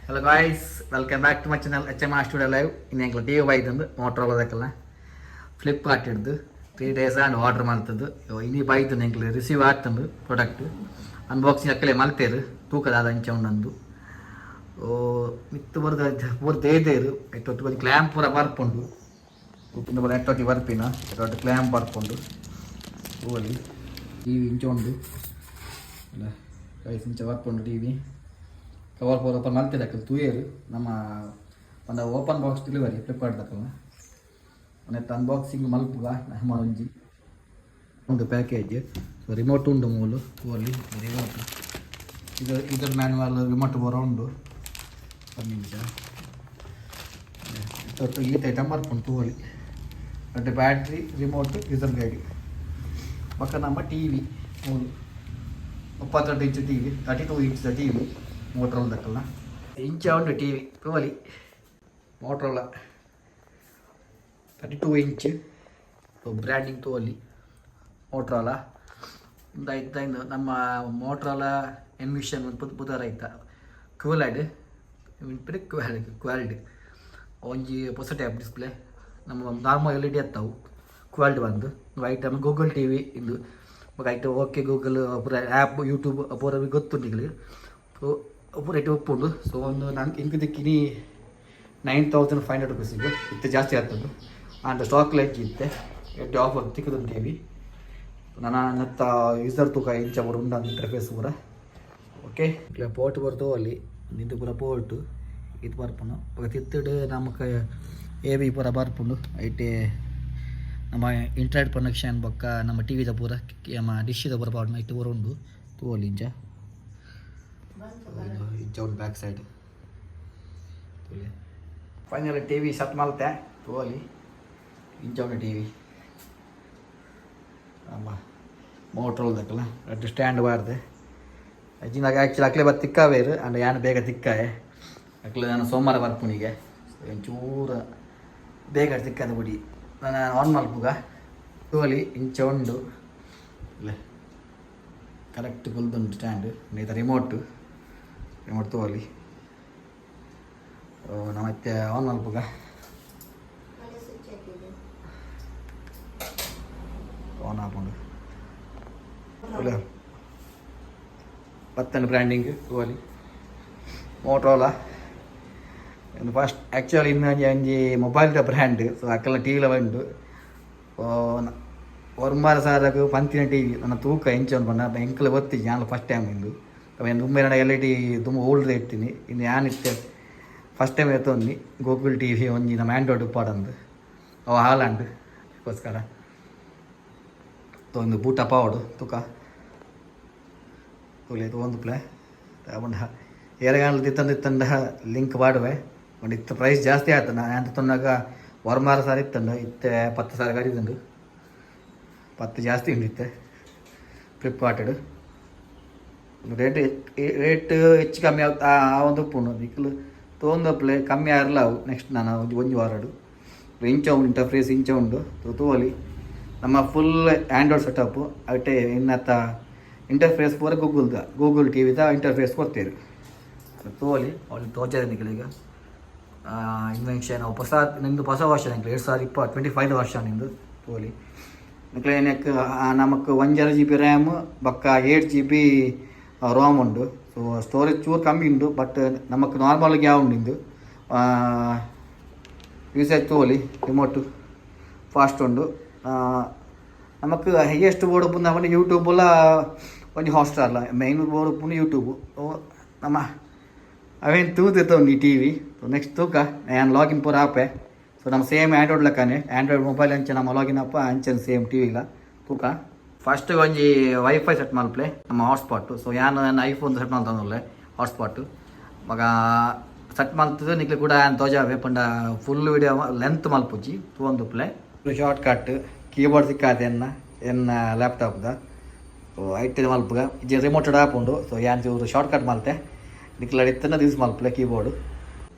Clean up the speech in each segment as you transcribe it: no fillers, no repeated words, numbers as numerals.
Hello guys, welcome back to my channel HMR Studio Live. In English, TV ಬೈತಂದು Motorola ಅದಕ್ಕೆಲ್ಲ Flipkart ಹಿಡ್ದು 3 days and order ಮಾಡ್ತದ್ದು ಇನ್ನಿ ಬೈತಂದು ಎಂಕ್ಲೆ ರಿಸೀವ್ ಆಗ್ತಂದು ಪ್ರಾಡಕ್ಟ್ ಅನ್ಬಾಕ್ಸಿಂಗ್ ಅಕ್ಕಲೆ ಮಲ್ತೇರು ತೂಕದಾದ ಅಂಚೆ ಉಂಡಂದು ಮಿತ್ತು ಬರ್ತದೆ ದೇರು ಎಟ್ಟೊತ್ತು ಬಂದು ಕ್ಲ್ಯಾಂಪ್ ಪೂರ ಬರ್ಪುಂಡು ಉಪ್ಪಿನ ಬರ ಎಟ್ಟೊಟ್ಟಿ ಬರ್ಪಿನ ಎಟ್ಟೊಟ್ಟು ಕ್ಲ್ಯಾಂಪ್ ಬರ್ಪುಂಡು ಓಲಿ ಟಿ ವಿ ಇಂಚ ಉಂಡು ಅಲ್ಲ ಕೈಸ್ ಇಂಚ ಬರ್ಪುಂಡು T V cover power open ಮಾಡ್ತಿದ್ದಕ್ಕಲ್ಲ ತೂಯರು ನಮ್ಮ ಒಂದು ಓಪನ್ ಬಾಕ್ಸ್ ಡೆಲಿವರಿ ಫ್ಲಿಪ್ಕಾರ್ಟ್ದಕ್ಕಲ್ಲ ಒಂದೆತ್ತು ಅನ್ಬಾಕ್ಸಿಂಗ್ ಮಲ್ಪುಗ ನಮ್ಮ ಒಂಜಿ ಉಂಟು ಪ್ಯಾಕೇಜ್ ರಿಮೋಟ್ ಉಂಡು ಮೂಲು ಅಲ್ಲಿ ರಿಮೋಟ್ ಇದರ ಮ್ಯಾನ್ಯುವಲ್ ರಿಮೋಟ್ ಬರೋ ಉಂಡು ಒಂದು ನಿಮಿಷ ತೊಟ್ಟು ಈತ ಐಟಮ್ ಬರ್ಕೊಂಡು ತೂವಲ್ಲಿ ಅಡ್ಡೆ ಬ್ಯಾಟ್ರಿ ರಿಮೋಟ್ ರಿಸರ್ವ್ ಗೈಡಿ ಪಕ್ಕ ನಮ್ಮ ಟಿ ವಿ ಮೂಲು 32 inch T V 32 inch T V ಮೋಟ್ರೋಲ್ದಕ್ಕಲ್ಲ ಇಂಚ ಉಂಡು ಟಿ ವಿ ತೋಲಿ ಮೋಟ್ರೋಲ 32 ಇಂಚ್ ಬ್ರ್ಯಾಂಡಿಂಗ್ ತೋಲಿ ಮೋಟ್ರೋಲ ಇಂದಾಯ್ತು ನಮ್ಮ ಮೋಟ್ರೋಲ ಎನ್ವಿಷನ್ ಪುದರ್ ಆಯ್ತಾ ಕ್ಯೂಲಾಯ್ಡ್ ಕ್ವಾಲಿಟಿ ಒಂಜಿ ಹೊಸ ಟ್ಯಾಬ್ ಡಿಸ್ಪ್ಲೇ ನಮ್ಮ ನಾರ್ಮಲ್ ಎಲ್ ಇ ಡಿ ಅತ್ತವು ಕ್ವಾಲಿಟಿ ಬಂದು ವೈಟ್ ನಮ್ಮ ಗೂಗಲ್ ಟಿ ವಿ ಇಂದು ಐಟು ಓಕೆ ಗೂಗಲ್ ಪೂರ ಆ್ಯಪ್ ಯೂಟ್ಯೂಬ್ ಪೂರ ಗೊತ್ತುಂಟಿಗಳು ಸೊ ಪೂರ ಐಟು ಒಪ್ಪುಂಡು ಸೊ ಒಂದು ನಂಗೆ ಇಂಕ ದಿಕ್ಕಿನಿ 9,500 ರುಪೀಸಿಗೆ ಇತ್ತೆ ಜಾಸ್ತಿ ಆಗ್ತದೆ ಆ್ಯಂಡ್ ಸ್ಟಾಕ್ ಲೈಕ್ ಇತ್ತೆ ಎಟ್ಟು ಆಫರ್ ತಿಕ್ಕದೊಂದು ಟಿ ವಿ ನನ್ನ ನತ್ತ ಯೂಸರ್ ತೂಕ ಇಂಚ ಬರು ಉಂಡ ಇಂಟರ್ಫೇಸ್ ಪೂರ ಓಕೆ ಇಲ್ಲ ಪೋರ್ಟ್ ಬರ್ತು ಅಲ್ಲಿ ನಿಂತು ಪೂರ ಪೋರ್ಟು ಇದು ಬರ್ಪುನು ತಿತ್ತಿಡು ನಮಗೆ ಎ ಬಿ ಪೂರ ಬರ್ಪುಂಡು ಐಟೆ ನಮ್ಮ ಇಂಟರ್ನೆಟ್ ಕನೆಕ್ಷನ್ ಬೊಕ್ಕ ನಮ್ಮ ಟಿ ವಿದ ಪೂರ ನಮ್ಮ ಡಿಶ್ಶಿದ ಪೂರ ಪಾಡ್ನ ಇಟ್ಟು ಪೂರ ಉಂಡು ತೂವಲ್ಲಿ ಇಂಚ ಇಂಚ ಉಂಟು back side final T V set ಮಲ್ತೆ ತೂವಲ್ಲಿ ಇಂಚ ಉಂಟು ಟಿ ವಿ ನಮ್ಮ ಮೋಟ್ರೋಲ್ದಕ್ಕಲ್ಲ ಅಡ್ಡು ಸ್ಟ್ಯಾಂಡ್ ಬಾರ್ದೆ ಅಜ್ಜಿನಾಗ ಆ್ಯಕ್ಚುಲಿ ಅಕ್ಲೆ ಬತ್ತು ತಿಕ್ಕಾವೇರು ಅಂಡ್ ಯಾನು ಬೇಗ ತಿಕ್ಕಾಯೆ ಅಕ್ಲೆ ನಾನು ಸೋಮವಾರ ಬರ್ಪುನಿಗೆ ಒಂಚೂರ ಬೇಗ ತಿಕ್ಕದ ಬಿಡಿ ನಾನು ಆನ್ ಮಲ್ಪುಗ ತೋಲಿ ಇಂಚ ಉಂಡು ಇಲ್ಲ ಕರೆಕ್ಟ್ ಕುಲ್ದುಂಡು ಸ್ಟ್ಯಾಂಡ್ ಇದು ರಿಮೋಟ್ ತೋಲಿ ನಾವು ಮತ್ತೆ ಆನ್ ಮಲ್ಪುಗ ಆನ್ ಹಾಕೊಂಡು ಇಲ್ಲ ಪತ್ತನ ಬ್ರ್ಯಾಂಡಿಂಗ್ ತೋಲಿ ಮೋಟ್ರೋಲಾ ಫಸ್ಟ್ ಆ್ಯಕ್ಚುಲಿ ಇನ್ನು ಒಂಜಿ ಮೊಬೈಲ್ದ ಬ್ರ್ಯಾಂಡ್ ಸೊ ಅಕ್ಕೆಲ್ಲ ಟಿ ವಿಲ ಉಂಡು ಒರ್ಮಾರ ಸಾರಕ್ಕೆ ಪಂತಿನ ಟಿ ವಿ ನನ್ನ ತೂಕ ಎಂಚ ಬಂದ ಎಂಕಲ ಗೊತ್ತಿದ್ದು ನಾನು ಫಸ್ಟ್ ಟೈಮ್ ಇಂದು ಅವೇನು ತುಂಬ ಎಲ್ ಇ ಡಿ ತುಂಬ ಓಲ್ಡ್ ಇರ್ತೀನಿ ಇನ್ನು ಏನಿತ್ತೆ ಫಸ್ಟ್ ಟೈಮ್ ಎತ್ತೊಂದು ಗೂಗಲ್ ಟಿ ವಿ ಒಂಜಿ ನಮ್ಮ ಆ್ಯಂಡ್ರಾಯ್ಡ್ ಉಪ್ಪಾಡಂದು ಅವು ಹಾಲಂಡ್ ಅದಕ್ಕೋಸ್ಕರ ಒಂದು ಬೂಟ ಪಾವಡು ತೂಕ ತೂಲೆ ಒಂದು ಪ್ಲೇ ತಗೊಂಡ ಏರಗಾಲ ತಿತ್ತಂದ ಲಿಂಕ್ ಮಾಡುವೆ ಒಂದು ಇತ್ತು ಪ್ರೈಸ್ ಜಾಸ್ತಿ ಆಯ್ತು ನಾನು ಅಂತ ತೊಂದಾಗ ವರ್ಮಾರ ಸಾರಿ ಇತ್ತಂಡು ಇತ್ತೆ 10,000 ಕಡಿದಂಡು 10 ಜಾಸ್ತಿ ಉಂಡಿತ್ತೆ ಫ್ಲಿಪ್ಕಾರ್ಟೆಡ್ ರೇಟ್ ಹೆಚ್ಚು ಕಮ್ಮಿ ಆ ಒಂದು ಉಪ್ಪುಂಡು ದಿಕ್ಕಲು ತೊಂದಪ್ಲೆ ಕಮ್ಮಿ ಆಗಿರಲ್ಲ ಅವು ನೆಕ್ಸ್ಟ್ ನಾನು ಒಂದು ವಾರಡು ಇಂಚ ಉಂಡು ಇಂಟರ್ಫೇಸ್ ಇಂಚ ಉಂಡು ತೂವಲಿ ನಮ್ಮ ಫುಲ್ ಆ್ಯಂಡ್ರಾಯ್ಡ್ ಸೆಟಪ್ಪು ಅಟ್ಟೆ ಇನ್ನತ್ತ ಇಂಟರ್ಫೇಸ್ ಪೂರ ಗೂಗಲ್ ಟಿ ವಿದ ಇಂಟರ್ಫೇಸ್ ಕೊಡ್ತೇವೆ ತೋಲಿ ಅವಳಿಗೆ ತೋಚದೆ ನಿಖಿಲಿಗ ಇನ್ವೆನ್ಷನ್ ಹೊಸ ನಿಂದು ಹೊಸ ವರ್ಷ ನಿಂಗೆ 2025 ವರ್ಷ ನಿಂದು ತೋಲಿ ನಿಖಿಲ ಏನಕ್ಕೆ ನಮಗೆ 1 GB ರ್ಯಾಮ್ ಬಕ್ಕ 8 GB ರೋಮ್ ಉಂಡು ಸೊ ಸ್ಟೋರೇಜ್ ಚೂರು ಕಮ್ಮಿ ಉಂಡು ಬಟ್ ನಮಗೆ ನಾರ್ಮಲ್ಗೆ ಯಾವ ಉಂಡು ಯೂಸೇಜ್ ತೋಲಿ ರಿಮೋಟು ಫಾಸ್ಟ್ ಉಂಡು ನಮಗೆ ಹೈಯೆಸ್ಟ್ ಬೋರ್ಡ್ ಬಂದ ಯೂಟ್ಯೂಬಲ್ಲ ಒಂದು ಹಾಟ್ಸ್ಟಾರ್ಲ ಮೈನ್ ಬೋರ್ಡ್ ಪುಣ್ಣ ಯೂಟ್ಯೂಬು ನಮ್ಮ ಅವೇನು ತೂತಿರ್ತಾವೆ ಈ ಟಿ ವಿ ನೆಕ್ಸ್ಟ್ ತೂಕ ನಾನು ಲಾಗಿನ್ ಪೂರ ಆಪೆ ಸೊ ನಮ್ಮ ಸೇಮ್ ಆ್ಯಂಡ್ರಾಯ್ಡ್ ಲೆಕ್ಕನೇ ಆ್ಯಂಡ್ರಾಯ್ಡ್ ಮೊಬೈಲ್ ಅಂಚೆ ನಮ್ಮ ಲಾಗಿನ್ ಅಪ್ಪ ಅಂಚೆ ಸೇಮ್ ಟಿ ವಿಲ್ಲ ತೂಕ ಫಸ್ಟ್ ಒಂಜಿ ವೈಫೈ ಸೆಟ್ ಮಲ್ಪಲೆ ನಮ್ಮ ಹಾಟ್ಸ್ಪಾಟು ಸೊ ಯಾನು ನನ್ನ ಐಫೋನ್ ಸೆಟ್ ಮಾಡ್ತಾನಲ್ಲೇ ಹಾಟ್ಸ್ಪಾಟು ಮಗ ಸೆಟ್ ಮಲ್ತದ್ದು ನಿಕ್ಲಿ ಕೂಡ ಏನು ತೋಜಾವೆ ಪಂಡ ಫುಲ್ ವಿಡಿಯೋ ಲೆಂತ್ ಮಲ್ಪುಜಿ ತೂಂದು ಪ್ಲೇ ಶಾರ್ಟ್ ಕಟ್ ಕೀಬೋರ್ಡ್ ಸಿಕ್ಕಾದೆ ಎನ್ನ ಲ್ಯಾಪ್ಟಾಪ್ದ ಐಟಿದ ಮಲ್ಪುಗ ಇಜ್ಜಿ ರಿಮೋಟೆಡ್ ಆಪ್ ಉಂಡು ಸೊ ಯಾನ್ ಚೂರು ಶಾರ್ಟ್ ಕಟ್ ಮಲ್ತೆ ನಿಕ್ಲ ಇತ್ತನ ದಿವ್ಸ ಮಲ್ಪಲೆ ಕೀಬೋರ್ಡು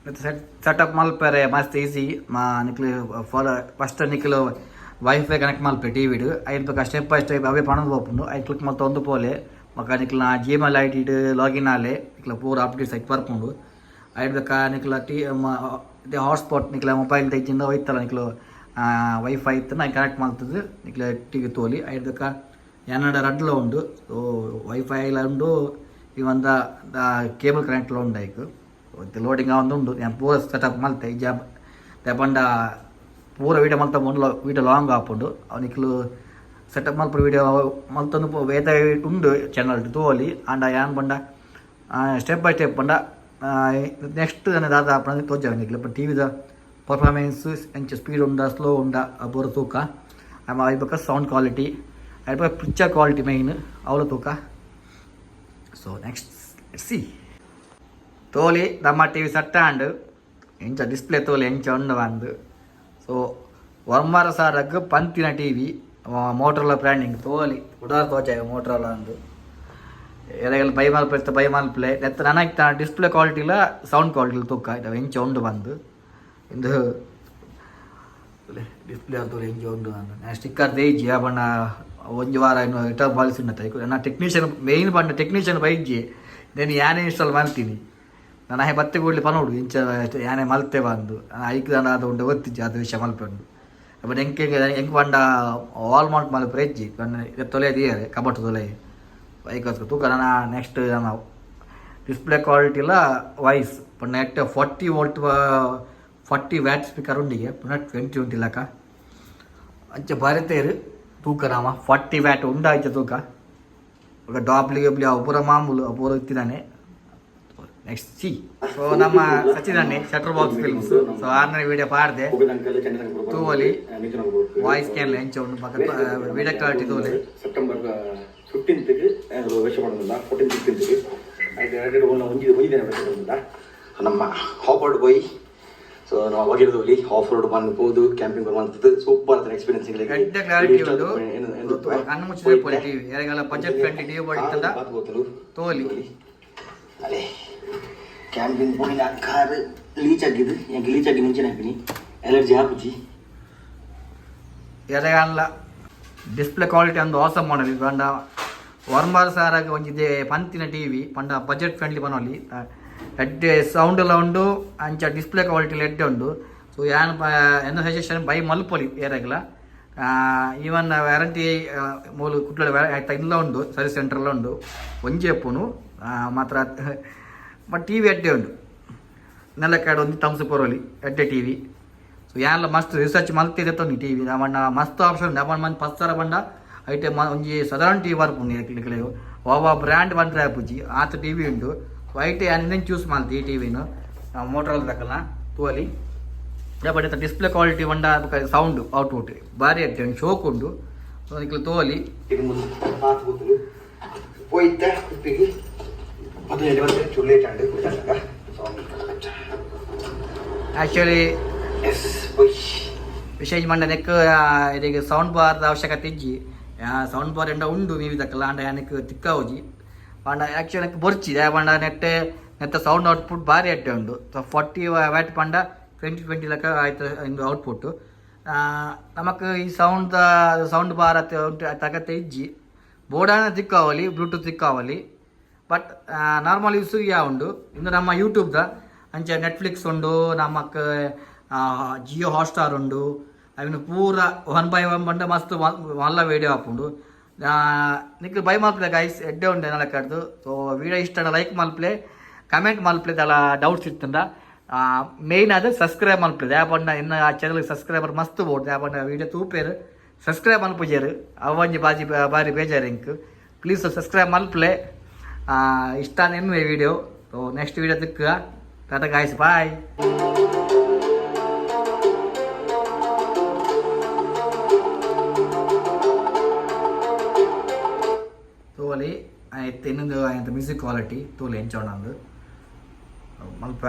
ಸೆಟಪ್ ಮಲ್ಪರೆ ಮಸ್ತ್ ಈಸಿ ನಿಕ್ಲು ಫಸ್ಟ್ ನಿಕ್ಲು ವೈಫೈ ಕನೆಕ್ಟ್ ಮಲ್ಪೆ ಟಿ ವಿಡು ಐದು ಸ್ಟೆಪ್ ಬೈ ಸ್ಟೆಪ್ ಅವೇ ಪಣದು ಹೋಗ್ಕೊಂಡು ಐದು ಕ್ಲಿಕ್ ಮಲ್ತ ಒಂದು ಪೋಲೆ ಮಕ್ಕ ನಿಕ್ಲ ಜಿಮೇಲ್ ಐ ಡಿ ಲಾಗಿನ್ ಆಲೆ ನಿಕ್ಲ ಪೂರ ಅಪ್ಡೇಟ್ಸ್ ಐತೆ ಬರ್ಕೊಂಡು ಐಡ್ಬೇಕ ನಿಕ್ಲ ಇದೇ ಹಾಟ್ಸ್ಪಾಟ್ ನಿಕ್ಲ ಮೊಬೈಲ್ ತೆಗಿಂದ ಹೋಯ್ತಲ್ಲ ನಿಕ್ಲು ವೈಫೈ ಇತ್ತು ನಾನು ಕನೆಕ್ಟ್ ಮಾಡ್ತದೆ ನಿಕ್ಲ ಟಿವಿ ತೋಲಿ ಐಡ್ಬೇಕ ಎನ್ನಡ ರಡ್ಲ ಉಂಡು ಸೊ ವೈಫೈ ಎಲ್ಲ ಉಂಡು ಇವಂದ ಕೇಬಲ್ ಕನೆಕ್ಟ್ಲ ಉಂಡು ಐಕ್ ಲೋಡಿಂಗ್ ಉಂಡು ನಾನು ಪೂರ ಸೆಟಪ್ ಮಲ್ತೆ ಈಗ ಪಂಡ ಪೂರ ವೀಡಿಯೋ ಮಲ್ತ ವೀಡಿಯೋ ಲಾಂಗ್ ಆಪುಂಡು ಅವನಿಕ್ಲು ಸೆಟಪ್ ಮಲ್ಪ ವೀಡಿಯೋ ಮಲ್ತೊಂದು ವೇದ ಉಂಡು ಚಾನಲ್ ತೋಲಿ ಆಂಡ ಯಾನ್ ಬಂಡ ಸ್ಟೆಪ್ ಬೈ ಸ್ಟೆಪ್ ಬಂಡ ನೆಕ್ಸ್ಟ್ ದಾದ ಆಪಣ ತೋಜ ನಿಕ್ಲ ಟಿವಿದ ಪರ್ಫಾರ್ಮೆನ್ಸ್ ಎಂಚ ಸ್ಪೀಡ್ ಉಂಡ ಸ್ಲೋ ಉಂಡ ಪೂರ ತೂಕ ಆಮೇಲೆ ಐಬೇಕ ಸೌಂಡ್ ಕ್ವಾಲಿಟಿ ಐಬೇಕ ಪಿಕ್ಚರ್ ಕ್ವಾಲಿಟಿ ಮೈನ್ ಅವಳ ತೂಕ ಸೊ ನೆಕ್ಸ್ಟ್ ಸಿ ತೋಲಿ ನಮ್ಮ ಟಿವಿ ಸಟ್ಟಾಂಡು ಎಂಚ ಡಿಸ್ಪ್ಲೇ ತೋಲಿ ಎಂಚ ಉಂಡು ಬಂದು so 1,000 ಪಂತಿನ TV Motorola branding ತೋಲಿ ಉಡಾರ್ ತೋಚಾಯ Motorola ಅಂದು ಎದೆಗೆಲ್ಲ ಬೈ ಮಲ್ಪಲೆ ನೆತ್ತ ನನಗೆ ಡಿಸ್ಪ್ಲೇ ಕ್ವಾಲಿಟಿಲ ಸೌಂಡ್ ಕ್ವಾಲಿಟಿಲ ತೂಕ ಇದು ಎಂಚ ಉಂಡು ಬಂದು ಇಂದು ಡಿಸ್ಪ್ಲೇ ತೋಲಿ ಎಂಚ ಉಂಡು ಬಂದು ನಾನು ಸ್ಟಿಕ್ಕರ್ ದೇಯ್ಜಿ ಆ ಬಣ್ಣ ಒಂದು ವಾರ ಇನ್ನು ರಿಟರ್ನ್ ಪಾಲಿಸಿ ಉಂಟು ನಾನು ಟೆಕ್ನಿಷಿಯನ್ ಮೇಯ್ನ್ ಬಣ್ಣ ಟೆಕ್ನಿಷಿಯನ್ ಬೈಜಿ నేను యానే ఇన్స్టాల్ ಮಾಡ್ತೀನಿ ನಾನು ಹೇ ಬತ್ತೆ ಕೂಡಲಿ ಪನೋಡು ಇಂಚ ಯಾನೆ ಮಲ್ತೆ ಬಂದು ಐಕ್ ದಾನ ಅದು ಉಂಡು ಗೊತ್ತಿಜ್ಜಿ ಅದು ವಿಷಯ ಮಲ್ಪಂಡು ಬಟ್ ಎಂಕ್ ಪಂಡ ವಾಲ್ಮಾರ್ಟ್ ಮಲ್ಪು ಹೆಜ್ಜಿ ತೊಲೆ ದಿಯರೆ ಕಬಟ್ಟು ತೊಲೆ ಐಕೋಸ್ಕರ ತೂಕ ನಾನು ನೆಕ್ಸ್ಟ್ ನಾನು ಡಿಸ್ಪ್ಲೇ ಕ್ವಾಲಿಟಿಲ ವಾಯ್ಸ್ ಪುಣ್ಣ ನೆಟ್ 40 ವೋಲ್ಟ್ 40 ವ್ಯಾಟ್ ಸ್ಪೀಕರ್ ಉಂಡಿಗೆ ಪುನಃ 20 ಲಕ ಅಂಚೆ ಬರೀತೇರು ತೂಕ ನಾಮ 40 ವ್ಯಾಟ್ ಉಂಡಾಯ್ತು ತೂಕ ఒక డాప్లు గేప్లు అపూర మామూలు అపూర ఇచ్చిదానే నెక్స్ట్ సి సో ನಮ್ಮ Sachin shutter box films so 6ನೇ ವಿಡಿಯೋ ಪಾಡ್ದೆ ತೂವಲಿ ವಾಯ್ಸ್ ಕ್ಯಾನ್ ಲೆಂಚ ಉಂಡು ಪಕ್ಕ ವಿಡಿಯೋ ಕ್ವಾಲಿಟಿ ತೂವಲಿ ಸೆಪ್ಟೆಂಬರ್ 15th ಗೆ ವೇಷ ಮಾಡೋದಿಲ್ಲ 14 15th ಗೆ ಐದು ಒಂಜಿ ದಿನ ವೇಷ ಮಾಡೋದಿಲ್ಲ ನಮ್ಮ ಹಾಪರ್ಡ್ ಬಾಯ್ ಸೊ ನಾವು ಹೋಗಿರೋದು ಆಫ್ ರೋಡ್ ಬಂದು ಕ್ಯಾಂಪಿಂಗ್ ಬಂದು ಸೂಪರ್ ಅಂತ ಎಕ್ಸ್ಪೀರಿಯನ್ಸ್ ಗಡ್ಡ ಕ್ಲಾರಿಟಿ ಉಂಡು ಕಣ್ಣು ಮುಚ್ಚಿದ ಟಿವಿ ಯಾರಿಗೆಲ್ಲ ಬಜೆಟ್ ಫ್ರೆಂಡ್ಲಿ ಟಿವಿ ಬಡಿತಂದ ತೋಲಿ ಅಲೆ ಕ್ಯಾಂಪಿಂಗ್ ಹೋಗಿನ ಕಾರ್ ಲೀಚ್ ಆಗಿದ್ದು எனக்கு ಲೀಚ್ ಆಗಿ ಮುಂಚೆ ಹಾಕಿನಿ ಎಲರ್ಜಿ ಆಪುಜಿ ಯಾರಿಗಲ್ಲ ಡಿಸ್ಪ್ಲೇ ಕ್ವಾಲಿಟಿ ಒಂದು ಆಸಮ್ ಮಾಡಲಿ ಪಂಡ 1,000 ಒಂಜಿದೆ ಪಂತಿನ ಟಿವಿ ಪಂಡ ಬಜೆಟ್ ಫ್ರೆಂಡ್ಲಿ ಬನೋಲಿ ಎಡ್ಡೆ ಸೌಂಡ್ ಎಲ್ಲ ಉಂಡು ಅಂಚ ಡಿಸ್ಪ್ಲೇ ಕ್ವಾಲಿಟಿಲಿ ಎಡ್ಡೆ ಉಂಡು ಸೊ ಯಾನ್ ಎನ್ನ ಸಜೆಷನ್ ಬೈ ಮಲ್ಪೊಲಿ ಏರಾಗಲ ಈವನ್ ವ್ಯಾರಂಟಿ ಮೂಲು ಕುಟ್ಲ ಆಯ್ತಾ ಇಲ್ಲ ಉಂಡು ಸರ್ವಿಸ್ ಸೆಂಟ್ರೆಲ್ಲ ಉಂಡು ಒಂಜಿ ಎಪ್ಪುನು ಮಾತ್ರ ಬಟ್ ಟಿ ವಿ ಎಡ್ಡೆ ಉಂಡು ನೆಲಕ್ಕಾಡು ಒಂದು ತಮ್ಸು ಪೊರೋಲಿ ಎಡ್ಡೆ ಟಿ ವಿ ಸೊ ಯಾನ್ಲ ಮಸ್ತ್ ರಿಸರ್ಚ್ ಮಲ್ತಿದೆ ತೊಂದು ಟಿ ವಿ ನಮ್ಮಣ್ಣ ಮಸ್ತ್ ಆಪ್ಷನ್ ನಮ್ಮಣ್ಣ ಮಂದಿ 10,000 ಬಂಡ ಐಟೆ ಒಂಜಿ ಸಾಧಾರಣ ಟಿ ವಿ ಬರ್ಪುಂಡು ಏಕಲಿಕ್ಕಲೆ ಓವ ಬ್ರ್ಯಾಂಡ್ ಬಂದ್ರೆ ಆಪುಜಿ ಆತ ಟಿ ವಿ ಉಂಡು ವೈಟ್ ಇನ್ನೇನು ಚೂಸ್ ಮಾಡ್ತಿ ಈ ಟಿ ವಿನು ಮೋಟ್ರಲ್ಲಿ ತಕ್ಕಲ್ಲ ತೂವಲಿ ಬಟ್ ಡಿಸ್ಪ್ಲೇ ಕ್ವಾಲಿಟಿ ಒಂಡ ಸೌಂಡ್ ಔಟ್ಪುಟ್ ಭಾರಿ ಆಗ್ತದೆ ಶೋಕ್ ಉಂಡು ಸೊ ಅದಕ್ಕೆ ತೋಲಿ ಆ್ಯಕ್ಚುಲಿ ವಿಶೇಷ ಮಂಡ ನೆಕ್ ಇದೀಗ ಸೌಂಡ್ ಬಾರ್ದ ಅವಶ್ಯಕತೆ ಇಜ್ಜಿ ಸೌಂಡ್ ಬಾರ್ ಎಂಡ ಉಂಡು ಮೀವಿ ತಕ್ಕಲ್ಲ ಅಂಡ ಯಾನಕ್ಕೆ ತಿಕ್ಕಾವುಜಿ ಪಂಡ ಆ್ಯಕ್ಚುಲಿ ಬೊರ್ಚಿ ಪಂಡ ನೆತ್ತ ಸೌಂಡ್ ಔಟ್ಪುಟ್ ಭಾರಿ ಅಟ್ಟೆ ಉಂಡು ಸೊ 40 ವ್ಯಾಟ್ ಪಂಡ 20 ಲಕ ಆಯ್ತು ಇಂದು ಔಟ್ಪುಟ್ ನಮಕ್ ಈ ಸೌಂಡ್ ಬಾರ್ ತಗತ್ತೆ ಇಜ್ಜಿ ಬೋರ್ಡಾನ ತಿಕ್ಕಾವಲಿ ಬ್ಲೂಟೂತ್ ತಿಕ್ಕಾವಲಿ ಬಟ್ ನಾರ್ಮಲ್ ಯೂಸ್ ಉಂಡು ಇಂದು ನಮ್ಮ ಯೂಟ್ಯೂಬ್ದ ಅಂಚೆ ನೆಟ್ಫ್ಲಿಕ್ಸ್ ಉಂಡು ನಮಕ್ ಜಿಯೋ ಹಾಟ್ಸ್ಟಾರ್ ಉಂಡು ಅವಿನ ಪೂರ 1 by 1 ಬಂಡ ಮಸ್ತ್ ಮಲ್ಲ ವೀಡಿಯೋ ಹಾಪುಂಡು ನಿಕ್ಲು ಬೈ ಮಲ್ಪಲೆ ಗೈಸ್ ಎಡ್ಡೆ ಉಂಡೆ ನಲಕಡ್ದು ಸೊ ವೀಡಿಯೋ ಇಷ್ಟ ಲೈಕ್ ಮಲ್ಪಲೆ ಕಮೆಂಟ್ ಮಲ್ಪಲೆ ಅಲ್ಲ ಡೌಟ್ಸ್ ಇರ್ತಂದ ಮೇಯ್ನ್ ಅದು ಸಬ್ಸ್ಕ್ರೈಬ್ ಮಲ್ಪಲೆ ಯಾಪಂಡ ಇನ್ನು ಆ ಚಾನಲ್ಗೆ ಸಬ್ಸ್ಕ್ರೈಬರ್ ಮಸ್ತ್ ಬೋರ್ಡ್ ಯಾಪಂಡ ವೀಡಿಯೋ ತೂಪೇರು ಸಬ್ಸ್ಕ್ರೈಬ್ ಮಲ್ಪುಜೇರು ಅವಂಜಿ ಬಾರಿ ಬೇಜಾರು ಇಂಕ್ ಪ್ಲೀಸ್ ಸಬ್ಸ್ಕ್ರೈಬ್ ಮಲ್ಪಲೆ ಇಷ್ಟ ಎನ್ನುವ ವೀಡಿಯೋ ಸೊ ನೆಕ್ಸ್ಟ್ ವೀಡಿಯೋ ತಿಕ್ಕ ಟಾಟಾ ಗೈಸ್ ಬಾಯ್ ತೋಲಿ ಆಯ್ತು ಇನ್ನೊಂದು ಆಯ್ತು ಮ್ಯೂಸಿಕ್ ಕ್ವಾಲಿಟಿ ತೋಲಿ ಎಂಚೋಣ ಅಂದು ಮಲ್ಪ